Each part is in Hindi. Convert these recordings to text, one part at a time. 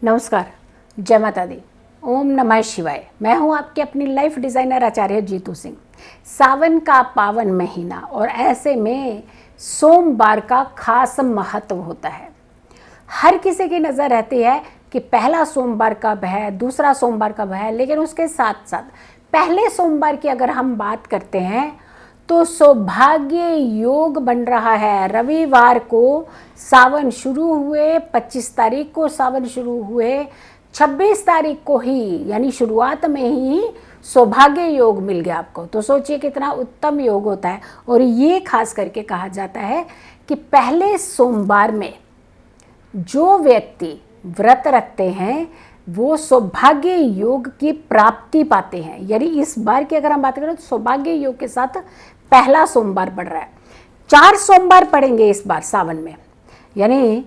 नमस्कार, जय माता दी, ओम नमः शिवाय। मैं हूं आपके अपनी लाइफ डिज़ाइनर आचार्य जीतू सिंह। सावन का पावन महीना और ऐसे में सोमवार का खास महत्व होता है। हर किसी की नज़र रहती है कि पहला सोमवार कब है, दूसरा सोमवार कब है, लेकिन उसके साथ साथ पहले सोमवार की अगर हम बात करते हैं तो सौभाग्य योग बन रहा है। रविवार को सावन शुरू हुए, 25 तारीख को सावन शुरू हुए, 26 तारीख को ही यानी शुरुआत में ही सौभाग्य योग मिल गया आपको। तो सोचिए कितना उत्तम योग होता है। और ये खास करके कहा जाता है कि पहले सोमवार में जो व्यक्ति व्रत रखते हैं वो सौभाग्य योग की प्राप्ति पाते हैं। यानी इस बार की अगर हम बात करें तो सौभाग्य योग के साथ पहला सोमवार पड़ रहा है। 4 सोमवार पड़ेंगे इस बार सावन में, यानी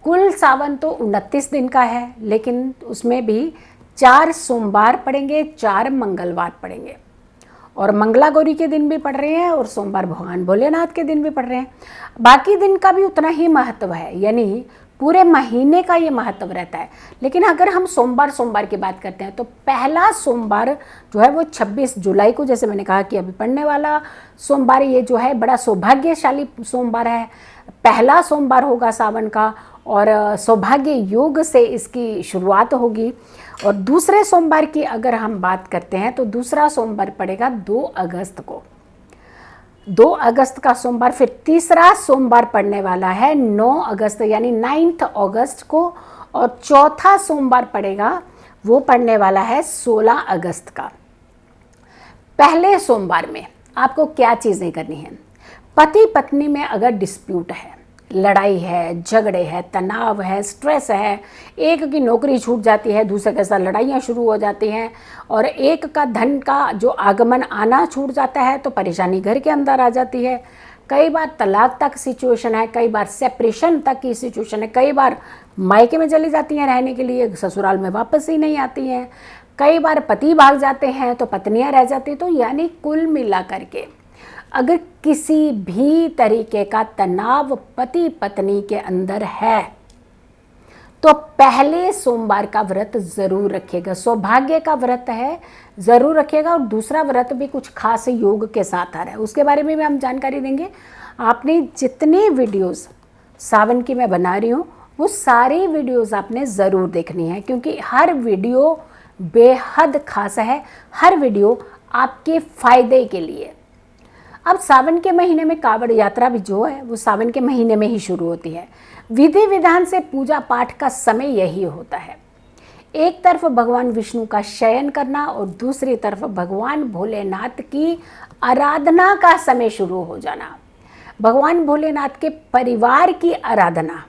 कुल सावन तो 29 दिन का है, लेकिन उसमें भी 4 सोमवार पड़ेंगे, 4 मंगलवार पड़ेंगे और मंगला गौरी के दिन भी पड़ रहे हैं और सोमवार भगवान भोलेनाथ के दिन भी पड़ रहे हैं। बाकी दिन का भी उतना ही महत्व है, यानी पूरे महीने का ये महत्व रहता है। लेकिन अगर हम सोमवार की बात करते हैं तो पहला सोमवार जो है वो 26 जुलाई को, जैसे मैंने कहा कि अभी पड़ने वाला सोमवार ये जो है बड़ा सौभाग्यशाली सोमवार है। पहला सोमवार होगा सावन का और सौभाग्य योग से इसकी शुरुआत होगी। और दूसरे सोमवार की अगर हम बात करते हैं तो दूसरा सोमवार पड़ेगा 2 अगस्त को। 2 अगस्त का सोमवार, फिर तीसरा सोमवार पड़ने वाला है 9 अगस्त यानी 9 अगस्त को, और चौथा सोमवार पड़ेगा वो पड़ने वाला है 16 अगस्त का। पहले सोमवार में आपको क्या चीज़ें करनी है? पति पत्नी में अगर डिस्प्यूट है, लड़ाई है, झगड़े है, तनाव है, स्ट्रेस है, एक की नौकरी छूट जाती है, दूसरे के साथ लड़ाइयाँ शुरू हो जाती हैं और एक का धन का जो आगमन आना छूट जाता है तो परेशानी घर के अंदर आ जाती है। कई बार तलाक तक सिचुएशन है, कई बार सेपरेशन तक की सिचुएशन है, कई बार मायके में चली जाती हैं रहने के लिए, ससुराल में वापस ही नहीं आती हैं, कई बार पति भाग जाते हैं तो पत्नियाँ रह जाती। तो यानी कुल मिला करके अगर किसी भी तरीके का तनाव पति पत्नी के अंदर है तो पहले सोमवार का व्रत जरूर रखिएगा। सौभाग्य का व्रत है, जरूर रखिएगा। और दूसरा व्रत भी कुछ खास योग के साथ आ रहा है, उसके बारे में भी हम जानकारी देंगे। आपने जितने वीडियोस सावन की मैं बना रही हूँ वो सारी वीडियोस आपने ज़रूर देखनी है, क्योंकि हर वीडियो बेहद खास है, हर वीडियो आपके फ़ायदे के लिए। अब सावन के महीने में कावड़ यात्रा भी जो है वो सावन के महीने में ही शुरू होती है। विधि विधान से पूजा पाठ का समय यही होता है। एक तरफ भगवान विष्णु का शयन करना और दूसरी तरफ भगवान भोलेनाथ की आराधना का समय शुरू हो जाना। भगवान भोलेनाथ के परिवार की आराधना,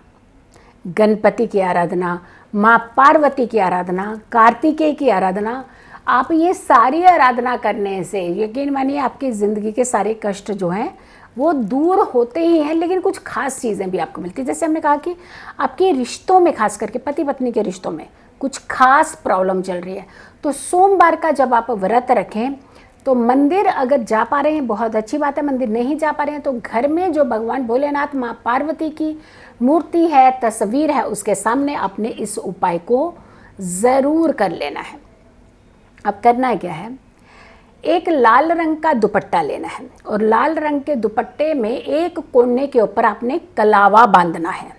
गणपति की आराधना, माँ पार्वती की आराधना, कार्तिकेय की आराधना, आप ये सारी आराधना करने से यकीन मानिए आपकी ज़िंदगी के सारे कष्ट जो हैं वो दूर होते ही हैं। लेकिन कुछ खास चीज़ें भी आपको मिलती हैं। जैसे हमने कहा कि आपके रिश्तों में, खास करके पति पत्नी के रिश्तों में कुछ खास प्रॉब्लम चल रही है, तो सोमवार का जब आप व्रत रखें तो मंदिर अगर जा पा रहे हैं बहुत अच्छी बात है, मंदिर नहीं जा पा रहे हैं तो घर में जो भगवान भोलेनाथ माँ पार्वती की मूर्ति है, तस्वीर है, उसके सामने आपने इस उपाय को ज़रूर कर लेना है। अब करना क्या है, एक लाल रंग का दुपट्टा लेना है और लाल रंग के दुपट्टे में एक कोने के ऊपर आपने कलावा बांधना है।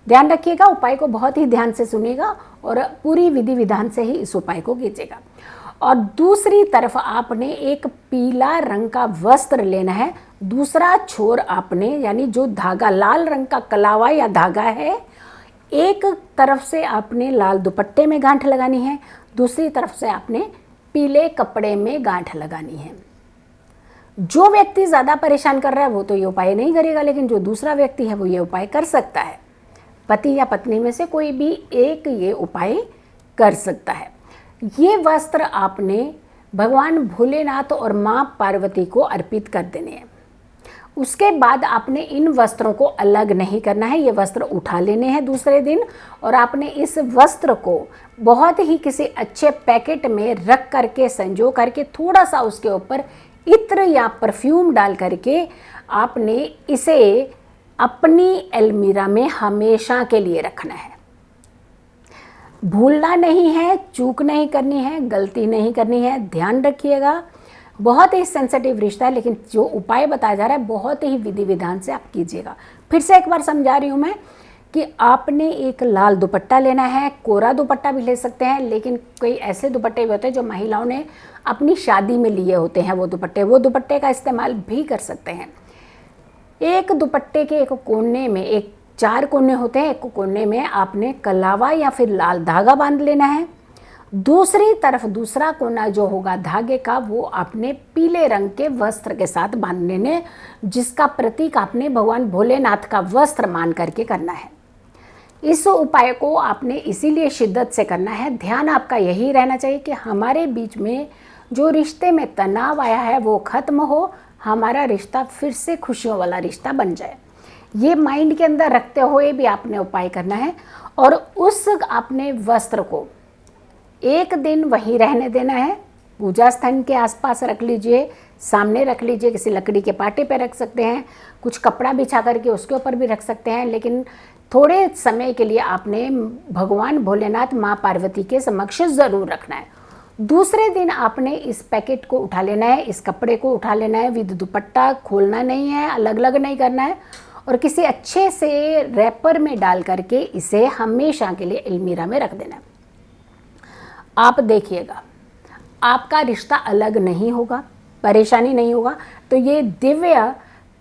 ध्यान रखिएगा, उपाय को बहुत ही ध्यान से सुनिएगा और पूरी विधि विधान से ही इस उपाय को कीजिएगा। और दूसरी तरफ आपने एक पीला रंग का वस्त्र लेना है, दूसरा छोर आपने यानी जो धागा लाल रंग का कलावा या धागा है, एक तरफ से आपने लाल दुपट्टे में गांठ लगानी है, दूसरी तरफ से आपने पीले कपड़े में गांठ लगानी है। जो व्यक्ति ज़्यादा परेशान कर रहा है वो तो ये उपाय नहीं करेगा, लेकिन जो दूसरा व्यक्ति है वो ये उपाय कर सकता है। पति या पत्नी में से कोई भी एक ये उपाय कर सकता है। ये वस्त्र आपने भगवान भोलेनाथ और माँ पार्वती को अर्पित कर देने हैं। उसके बाद आपने इन वस्त्रों को अलग नहीं करना है, ये वस्त्र उठा लेने हैं दूसरे दिन और आपने इस वस्त्र को बहुत ही किसी अच्छे पैकेट में रख करके संजो करके थोड़ा सा उसके ऊपर इत्र या परफ्यूम डाल करके आपने इसे अपनी अलमीरा में हमेशा के लिए रखना है। भूलना नहीं है, चूक नहीं करनी है, गलती नहीं करनी है, ध्यान रखिएगा। बहुत ही सेंसिटिव रिश्ता है, लेकिन जो उपाय बताया जा रहा है बहुत ही विधि विधान से आप कीजिएगा। फिर से एक बार समझा रही हूँ मैं कि आपने एक लाल दुपट्टा लेना है, कोरा दुपट्टा भी ले सकते हैं, लेकिन कई ऐसे दुपट्टे भी होते हैं जो महिलाओं ने अपनी शादी में लिए होते हैं, वो दुपट्टे का इस्तेमाल भी कर सकते हैं। एक दुपट्टे के एक कोने में, एक 4 कोने होते हैं, एक कोने में आपने कलावा या फिर लाल धागा बांध लेना है। दूसरी तरफ दूसरा कोना जो होगा धागे का, वो आपने पीले रंग के वस्त्र के साथ बांध लेने, जिसका प्रतीक आपने भगवान भोलेनाथ का वस्त्र मान करके करना है। इस उपाय को आपने इसीलिए शिद्दत से करना है। ध्यान आपका यही रहना चाहिए कि हमारे बीच में जो रिश्ते में तनाव आया है वो खत्म हो, हमारा रिश्ता फिर से खुशियों वाला रिश्ता बन जाए। ये माइंड के अंदर रखते हुए भी आपने उपाय करना है। और उस आपने वस्त्र को एक दिन वहीं रहने देना है। पूजा स्थान के आसपास रख लीजिए, सामने रख लीजिए, किसी लकड़ी के पाटे पे रख सकते हैं, कुछ कपड़ा बिछा करके उसके ऊपर भी रख सकते हैं, लेकिन थोड़े समय के लिए आपने भगवान भोलेनाथ माँ पार्वती के समक्ष ज़रूर रखना है। दूसरे दिन आपने इस पैकेट को उठा लेना है, इस कपड़े को उठा लेना है, विद दुपट्टा खोलना नहीं है, अलग अलग नहीं करना है, और किसी अच्छे से रैपर में डाल करके इसे हमेशा के लिए अलमीरा में रख देना है। आप देखिएगा आपका रिश्ता अलग नहीं होगा, परेशानी नहीं होगा। तो ये दिव्य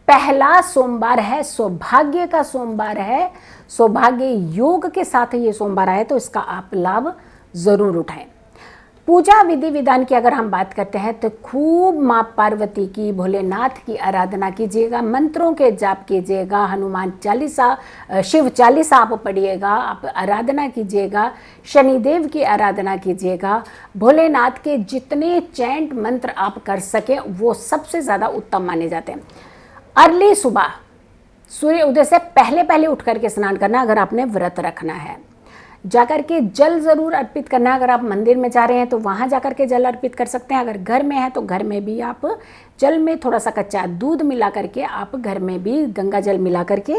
पहला सोमवार है, सौभाग्य का सोमवार है, सौभाग्य योग के साथ ये सोमवार आए, तो इसका आप लाभ ज़रूर उठाएं। पूजा विधि विधान की अगर हम बात करते हैं तो खूब माँ पार्वती की, भोलेनाथ की आराधना कीजिएगा, मंत्रों के जाप कीजिएगा, हनुमान चालीसा, शिव चालीसा आप पढ़िएगा, आप आराधना कीजिएगा, शनिदेव की आराधना कीजिएगा। भोलेनाथ के जितने चैंट मंत्र आप कर सकें वो सबसे ज़्यादा उत्तम माने जाते हैं। अर्ली सुबह सूर्य उदय से पहले पहले उठ करके स्नान करना, अगर आपने व्रत रखना है। जाकर के जल ज़रूर अर्पित करना है, अगर आप मंदिर में जा रहे हैं तो वहाँ जाकर के जल अर्पित कर सकते हैं। अगर घर में है तो घर में भी आप जल में थोड़ा सा कच्चा दूध मिला करके आप घर में भी गंगा जल मिला करके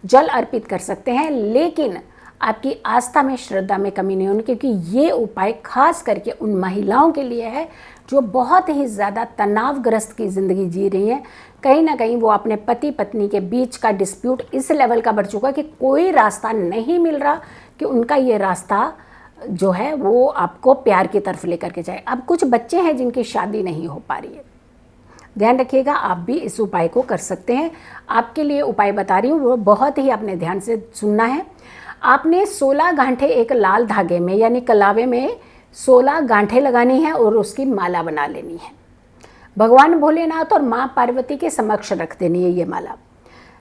जल अर्पित कर सकते हैं। लेकिन आपकी आस्था में, श्रद्धा में कमी नहीं होनी, क्योंकि ये उपाय खास करके उन महिलाओं के लिए है जो बहुत ही ज़्यादा तनावग्रस्त की ज़िंदगी जी रही हैं। कहीं ना कहीं वो अपने पति पत्नी के बीच का डिस्प्यूट इस लेवल का बढ़ चुका है कि कोई रास्ता नहीं मिल रहा कि उनका ये रास्ता जो है वो आपको प्यार की तरफ लेकर के जाए। अब कुछ बच्चे हैं जिनकी शादी नहीं हो पा रही है, ध्यान रखिएगा, आप भी इस उपाय को कर सकते हैं। आपके लिए उपाय बता रही हूँ, वो बहुत ही आपने ध्यान से सुनना है। आपने 16 गांठें एक लाल धागे में यानी कलावे में 16 गांठें लगानी है और उसकी माला बना लेनी है। भगवान भोलेनाथ और माँ पार्वती के समक्ष रख देनी है ये माला।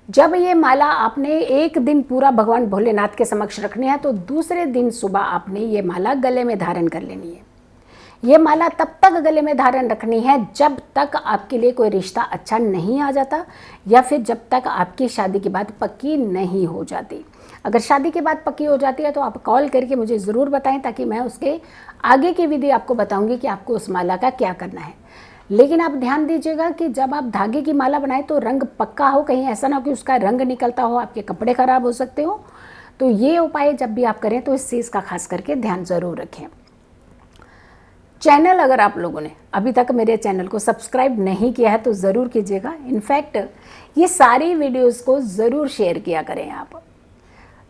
जब ये माला आपने एक दिन पूरा भगवान भोलेनाथ के समक्ष रखनी है तो दूसरे दिन सुबह आपने ये माला गले में धारण कर लेनी है। ये माला तब तक गले में धारण रखनी है जब तक आपके लिए कोई रिश्ता अच्छा नहीं आ जाता, या फिर जब तक आपकी शादी की बात पक्की नहीं हो जाती। अगर शादी के बाद पक्की हो जाती है तो आप कॉल करके मुझे ज़रूर बताएं, ताकि मैं उसके आगे की विधि आपको बताऊंगी कि आपको उस माला का क्या करना है। लेकिन आप ध्यान दीजिएगा कि जब आप धागे की माला बनाएं तो रंग पक्का हो, कहीं ऐसा ना हो कि उसका रंग निकलता हो, आपके कपड़े ख़राब हो सकते हो। तो ये उपाय जब भी आप करें तो इस चीज़ का खास करके ध्यान ज़रूर रखें। चैनल अगर आप लोगों ने अभी तक मेरे चैनल को सब्सक्राइब नहीं किया है तो ज़रूर कीजिएगा। इनफैक्ट ये सारी वीडियोस को ज़रूर शेयर किया करें आप।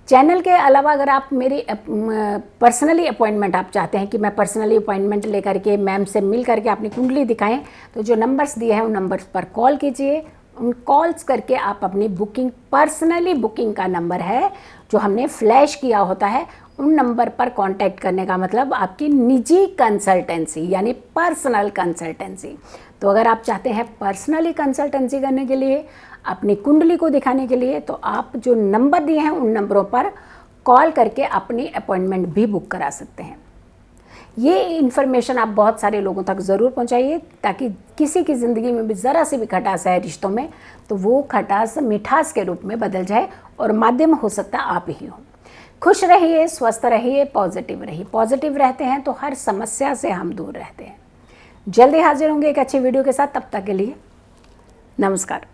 चैनल के अलावा अगर आप मेरी पर्सनली अपॉइंटमेंट आप चाहते हैं कि मैं पर्सनली अपॉइंटमेंट लेकर के मैम से मिल करके अपनी कुंडली दिखाएं, तो जो नंबर्स दिए हैं उन नंबर्स पर कॉल कीजिए। उन कॉल्स करके आप अपनी बुकिंग, पर्सनली बुकिंग का नंबर है जो हमने फ्लैश किया होता है, उन नंबर पर कांटेक्ट करने का मतलब आपकी निजी कंसल्टेंसी यानी पर्सनल कंसल्टेंसी। तो अगर आप चाहते हैं पर्सनली कंसल्टेंसी करने के लिए, अपनी कुंडली को दिखाने के लिए, तो आप जो नंबर दिए हैं उन नंबरों पर कॉल करके अपनी अपॉइंटमेंट भी बुक करा सकते हैं। ये इन्फॉर्मेशन आप बहुत सारे लोगों तक ज़रूर पहुंचाइए, ताकि किसी की ज़िंदगी में भी ज़रा सी भी खटास है रिश्तों में तो वो खटास मिठास के रूप में बदल जाए, और माध्यम हो सकता आप ही हो। खुश रहिए, स्वस्थ रहिए, पॉजिटिव रहिए। पॉजिटिव रहते हैं तो हर समस्या से हम दूर रहते हैं। जल्दी हाजिर होंगे एक अच्छी वीडियो के साथ, तब तक के लिए नमस्कार।